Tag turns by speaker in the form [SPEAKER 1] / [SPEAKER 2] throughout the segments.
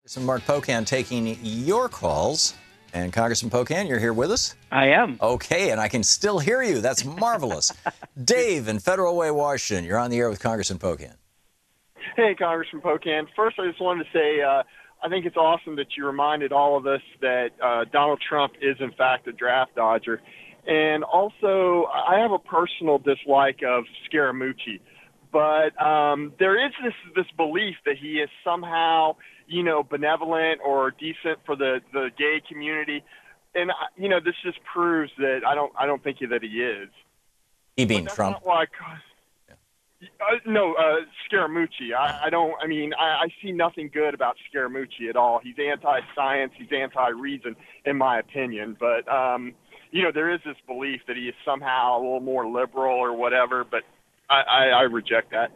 [SPEAKER 1] Congressman Mark Pocan taking your calls. And Congressman Pocan, you're here with us?
[SPEAKER 2] I am.
[SPEAKER 1] Okay, and I can still hear you. That's marvelous. Dave in Federal Way, Washington, you're on the air with Congressman Pocan.
[SPEAKER 3] Hey, Congressman Pocan. First, I just wanted to say I think it's awesome that you reminded all of us that Donald Trump is, in fact, a draft dodger. And also, I have a personal dislike of Scaramucci. But there is this belief that he is somehow, benevolent or decent for the gay community. And, this just proves that I don't think that he is.
[SPEAKER 1] He being Trump?
[SPEAKER 3] No, Scaramucci. I see nothing good about Scaramucci at all. He's anti-science. He's anti-reason, in my opinion. But, there is this belief that he is somehow a little more liberal or whatever, but I reject that.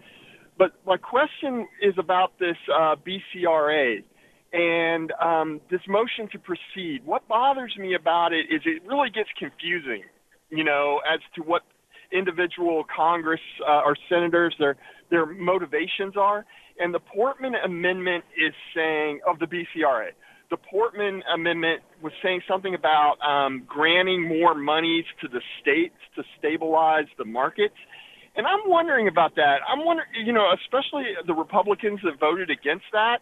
[SPEAKER 3] But my question is about this BCRA and this motion to proceed. What bothers me about it is it really gets confusing, as to what individual Congress or senators, their motivations are. And the Portman Amendment is saying, of the BCRA, the Portman Amendment was saying something about granting more monies to the states to stabilize the markets. And I'm wondering about that. I'm wondering, especially the Republicans that voted against that,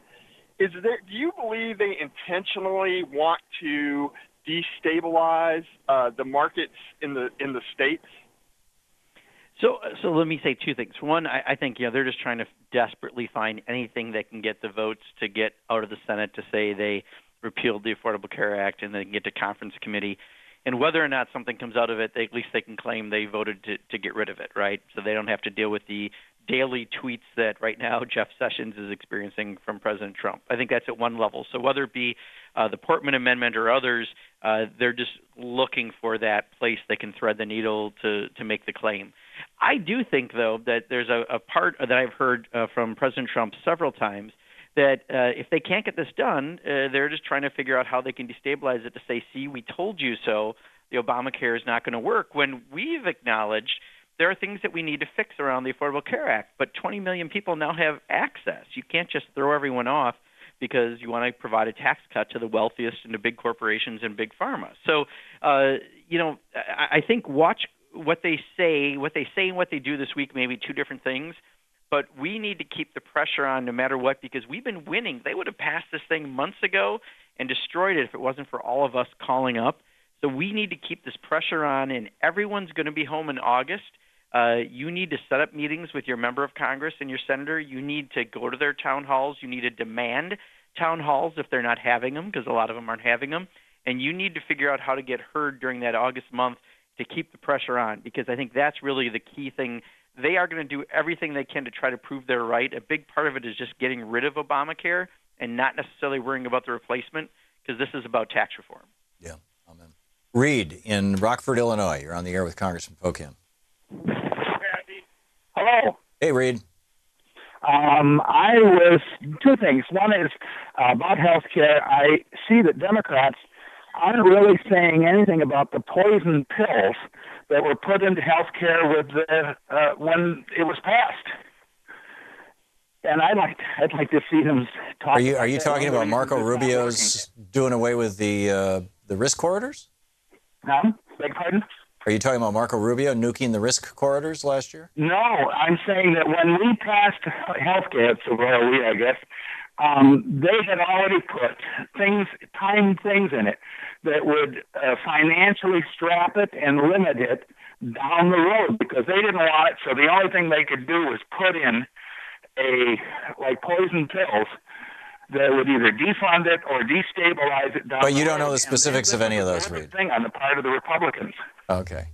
[SPEAKER 3] do you believe they intentionally want to destabilize the markets in the states?
[SPEAKER 2] So let me say two things. One, I think they're just trying to desperately find anything that can get the votes to get out of the Senate to say they repealed the Affordable Care Act and then get to conference committee. And whether or not something comes out of it, at least they can claim they voted to get rid of it, right? So they don't have to deal with the daily tweets that right now Jeff Sessions is experiencing from President Trump. I think that's at one level. So whether it be the Portman Amendment or others, they're just looking for that place they can thread the needle to make the claim. I do think, though, that there's a part that I've heard from President Trump several times that if they can't get this done, they're just trying to figure out how they can destabilize it to say, see, we told you so, the Obamacare is not going to work, when we've acknowledged there are things that we need to fix around the Affordable Care Act. But 20 million people now have access. You can't just throw everyone off because you want to provide a tax cut to the wealthiest and to big corporations and big pharma. So, I think watch what they say and what they do this week, maybe two different things. But we need to keep the pressure on no matter what, because we've been winning. They would have passed this thing months ago and destroyed it if it wasn't for all of us calling up. So we need to keep this pressure on, and everyone's going to be home in August. You need to set up meetings with your member of Congress and your senator. You need to go to their town halls. You need to demand town halls if they're not having them, because a lot of them aren't having them. And you need to figure out how to get heard during that August month to keep the pressure on, because I think that's really the key thing. They are going to do everything they can to try to prove they're right. A big part of it is just getting rid of Obamacare and not necessarily worrying about the replacement, because this is about tax reform.
[SPEAKER 1] Yeah, amen. Reed in Rockford, Illinois. You're on the air with Congressman Pocan.
[SPEAKER 4] Hello.
[SPEAKER 1] Hey, Reed.
[SPEAKER 4] Two things. One is about health care. I see that Democrats aren't really saying anything about the poison pills that were put into health care when it was passed. And I'd like to see them talk.
[SPEAKER 1] Are you talking about Marco Rubio's doing away with the risk corridors?
[SPEAKER 4] Huh? Beg pardon?
[SPEAKER 1] Are you talking about Marco Rubio nuking the risk corridors last year?
[SPEAKER 4] No, I'm saying that when we passed health care, I guess, they had already put timed things in it that would financially strap it and limit it down the road, because they didn't want it. So the only thing they could do was put in poison pills that would either defund it or destabilize it down.
[SPEAKER 1] But you don't know the specifics of any of those, Reed.
[SPEAKER 4] Thing on the part of the Republicans.
[SPEAKER 1] Okay,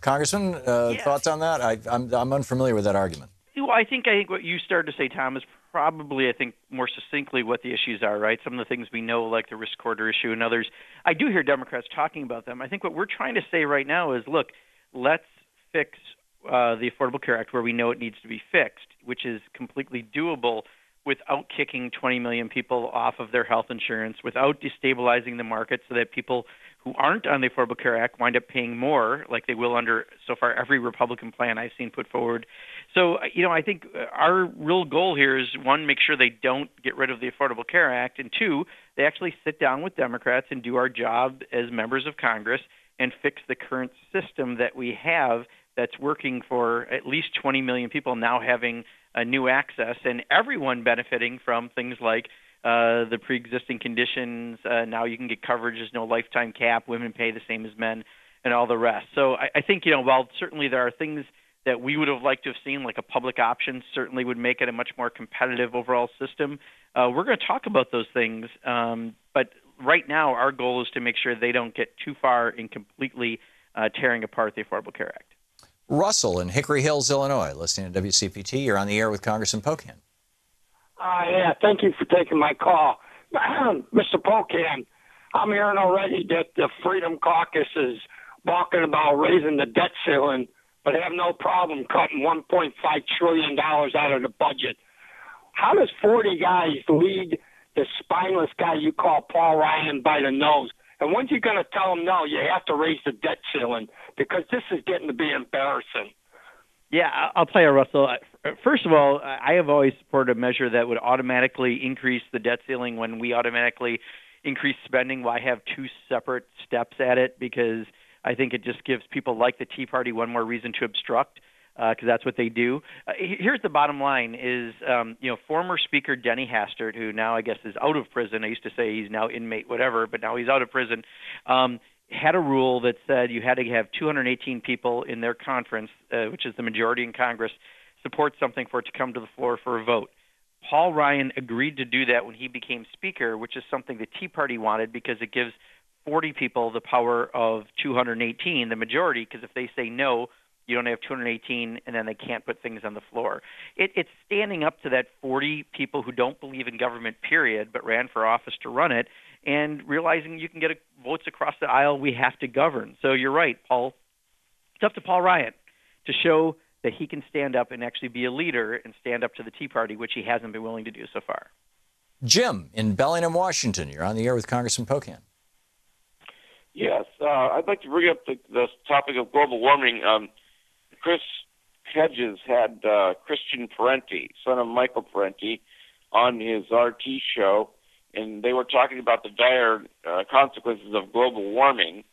[SPEAKER 1] Congressman, thoughts on that? I'm unfamiliar with that argument.
[SPEAKER 2] Well, I think what you started to say, Tom, is probably, I think, more succinctly what the issues are, right? Some of the things we know, like the risk corridor issue and others. I do hear Democrats talking about them. I think what we're trying to say right now is, look, let's fix the Affordable Care Act where we know it needs to be fixed, which is completely doable without kicking 20 million people off of their health insurance, without destabilizing the market so that people who aren't on the Affordable Care Act wind up paying more, like they will under, so far, every Republican plan I've seen put forward. So, I think our real goal here is, one, make sure they don't get rid of the Affordable Care Act, and two, they actually sit down with Democrats and do our job as members of Congress and fix the current system that we have that's working for at least 20 million people now having new access, and everyone benefiting from things like the pre-existing conditions. Now you can get coverage. There's no lifetime cap. Women pay the same as men, and all the rest. So I think, while certainly there are things that we would have liked to have seen, like a public option certainly would make it a much more competitive overall system. We're going to talk about those things, but right now our goal is to make sure they don't get too far in completely tearing apart the Affordable Care Act.
[SPEAKER 1] Russell in Hickory Hills, Illinois, listening to WCPT. You're on the air with Congressman Pocan.
[SPEAKER 5] Yeah, thank you for taking my call. Mr. Pocan, I'm hearing already that the Freedom Caucus is talking about raising the debt ceiling, but have no problem cutting $1.5 trillion out of the budget. How does 40 guys lead the spineless guy you call Paul Ryan by the nose? And when's he going to tell him, no, you have to raise the debt ceiling? Because this is getting to be embarrassing.
[SPEAKER 2] Yeah, I'll tell you, Russell. First of all, I have always supported a measure that would automatically increase the debt ceiling when we automatically increase spending. Why have two separate steps at it? Because I think it just gives people like the Tea Party one more reason to obstruct, because that's what they do. Here's the bottom line is, former Speaker Denny Hastert, who now I guess is out of prison. I used to say he's now inmate whatever, but now he's out of prison, had a rule that said you had to have 218 people in their conference, which is the majority in Congress, support something for it to come to the floor for a vote. Paul Ryan agreed to do that when he became Speaker, which is something the Tea Party wanted because it gives 40 people the power of 218, the majority, because if they say no, you don't have 218, and then they can't put things on the floor. It's standing up to that 40 people who don't believe in government, period, but ran for office to run it, and realizing you can get votes across the aisle, we have to govern. So you're right, Paul. It's up to Paul Ryan to show that he can stand up and actually be a leader and stand up to the Tea Party, which he hasn't been willing to do so far.
[SPEAKER 1] Jim in Bellingham, Washington. You're on the air with Congressman Pocan.
[SPEAKER 6] Yes, I'd like to bring up the topic of global warming. Chris Hedges had Christian Parenti, son of Michael Parenti, on his RT show, and they were talking about the dire consequences of global warming,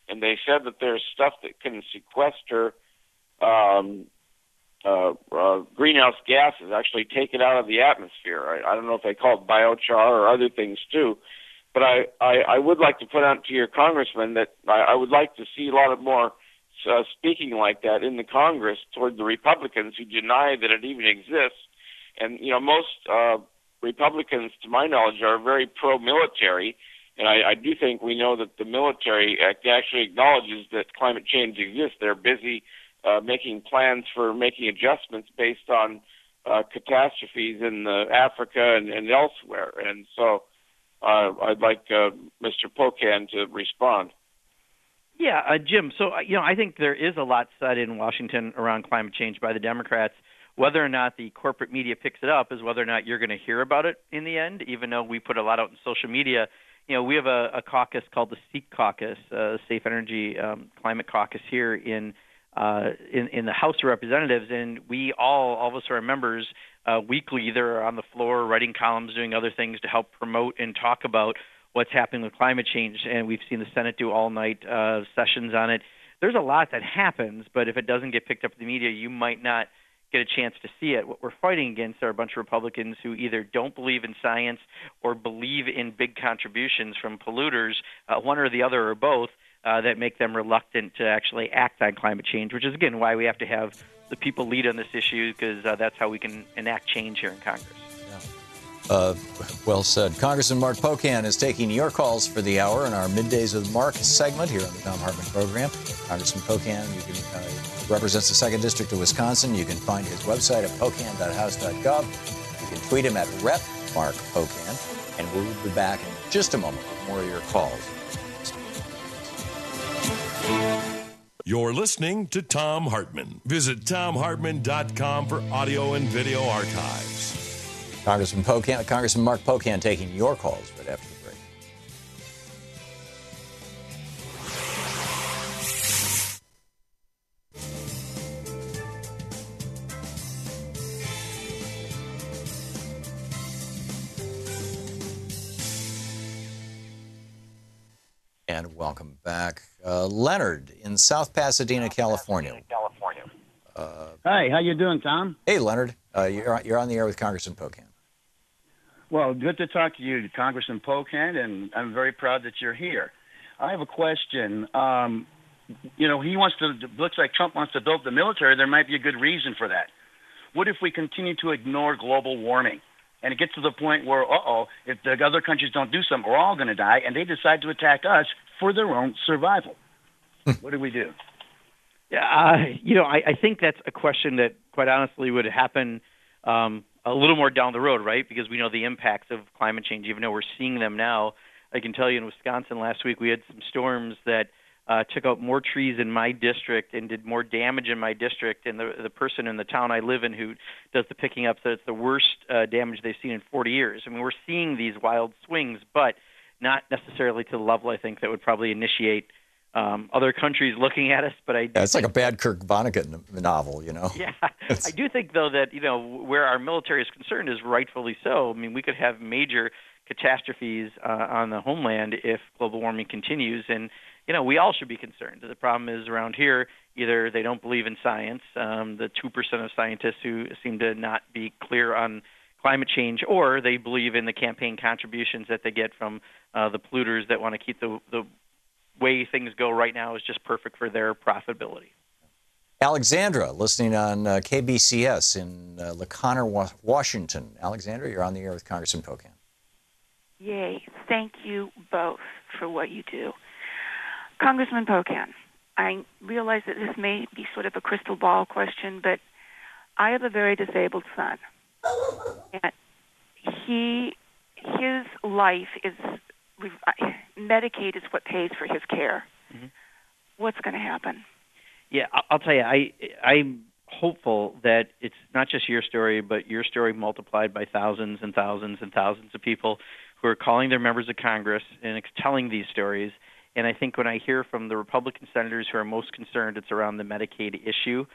[SPEAKER 6] and they said that there's stuff that can sequester greenhouse gases, actually take it out of the atmosphere. I don't know if they call it biochar or other things too, but I would like to put out to your congressman that I would like to see a lot of more speaking like that in the Congress toward the Republicans who deny that it even exists. And, most Republicans, to my knowledge, are very pro-military, and I do think we know that the military actually acknowledges that climate change exists. They're busy making plans for making adjustments based on catastrophes in Africa and elsewhere. And so I'd like Mr. Pocan to respond.
[SPEAKER 2] Yeah, Jim, so, I think there is a lot said in Washington around climate change by the Democrats. Whether or not the corporate media picks it up is whether or not you're going to hear about it in the end, even though we put a lot out in social media. We have a caucus called the SEEK Caucus, Safe Energy Climate Caucus here in the House of Representatives, and we all of us are members weekly either on the floor, writing columns, doing other things to help promote and talk about what's happening with climate change, and we've seen the Senate do all-night sessions on it. There's a lot that happens, but if it doesn't get picked up in the media, you might not get a chance to see it. What we're fighting against are a bunch of Republicans who either don't believe in science or believe in big contributions from polluters, one or the other or both, that make them reluctant to actually act on climate change, which is, again, why we have to have the people lead on this issue, because that's how we can enact change here in Congress.
[SPEAKER 1] Well said. Congressman Mark Pocan is taking your calls for the hour in our Middays with Mark segment here on the Thom Hartmann Program. Congressman Pocan represents the 2nd District of Wisconsin. You can find his website at pocan.house.gov. You can tweet him at @RepMarkPocan. And we'll be back in just a moment with more of your calls.
[SPEAKER 7] You're listening to Thom Hartmann. Visit ThomHartmann.com for audio and video archives.
[SPEAKER 1] Congressman Mark Pocan taking your calls right after the break. And welcome back. Leonard in South Pasadena, California.
[SPEAKER 8] Hi, how you doing, Tom?
[SPEAKER 1] Hey, Leonard. You're on the air with Congressman Pocan.
[SPEAKER 8] Well, good to talk to you, Congressman Pocan, and I'm very proud that you're here. I have a question. Looks like Trump wants to build the military. There might be a good reason for that. What if we continue to ignore global warming? And it gets to the point where, if the other countries don't do something, we're all going to die, and they decide to attack us for their own survival. What do we do?
[SPEAKER 2] Yeah, I think that's a question that, quite honestly, would happen a little more down the road, right? Because we know the impacts of climate change, even though we're seeing them now. I can tell you in Wisconsin last week we had some storms that took out more trees in my district and did more damage in my district. And the person in the town I live in who does the picking up said it's the worst damage they've seen in 40 years. I mean, we're seeing these wild swings, but not necessarily to the level, I think, that would probably initiate other countries looking at us. But
[SPEAKER 1] it's like a bad Kurt Vonnegut novel,
[SPEAKER 2] Yeah, I do think, though, that, where our military is concerned is rightfully so. I mean, we could have major catastrophes on the homeland if global warming continues. And, we all should be concerned. The problem is around here, either they don't believe in science, the 2% of scientists who seem to not be clear on climate change, or they believe in the campaign contributions that they get from the polluters that want to keep the way things go right now is just perfect for their profitability.
[SPEAKER 1] Alexandra, listening on KBCS in LaConner, Washington. Alexandra, you're on the air with Congressman Pocan.
[SPEAKER 9] Yay. Thank you both for what you do. Congressman Pocan, I realize that this may be sort of a crystal ball question, but I have a very disabled son. And his life is, Medicaid is what pays for his care. Mm-hmm. What's going to happen?
[SPEAKER 2] Yeah, I'll tell you, I'm hopeful that it's not just your story, but your story multiplied by thousands and thousands and thousands of people who are calling their members of Congress and telling these stories. And I think when I hear from the Republican senators who are most concerned, it's around the Medicaid issue,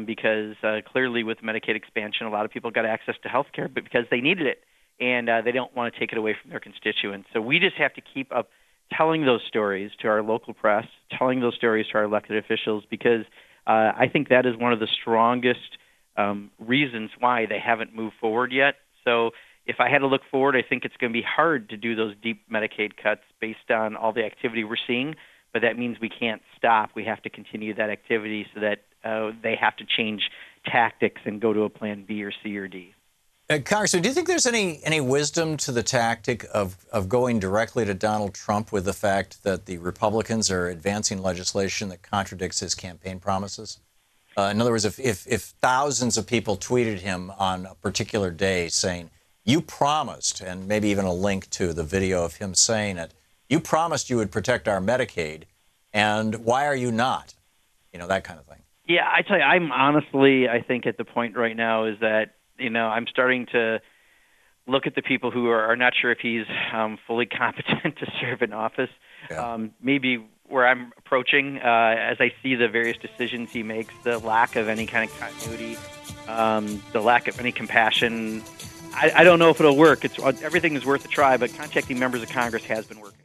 [SPEAKER 2] because clearly with Medicaid expansion, a lot of people got access to health care, but because they needed it, and they don't want to take it away from their constituents. So we just have to keep up telling those stories to our local press, telling those stories to our elected officials, because I think that is one of the strongest reasons why they haven't moved forward yet. So if I had to look forward, I think it's going to be hard to do those deep Medicaid cuts based on all the activity we're seeing, but that means we can't stop. We have to continue that activity so that they have to change tactics and go to a plan B or C or D.
[SPEAKER 1] Congressman, do you think there's any wisdom to the tactic of going directly to Donald Trump with the fact that the Republicans are advancing legislation that contradicts his campaign promises? In other words, if thousands of people tweeted him on a particular day saying, you promised, and maybe even a link to the video of him saying it, you promised you would protect our Medicaid, and why are you not? That kind of thing.
[SPEAKER 2] Yeah, I tell you, I'm honestly, I think at the point right now is that, I'm starting to look at the people who are not sure if he's fully competent to serve in office. Yeah. Maybe where I'm approaching, as I see the various decisions he makes, the lack of any kind of continuity, the lack of any compassion. I don't know if it'll work. Everything is worth a try, but contacting members of Congress has been working.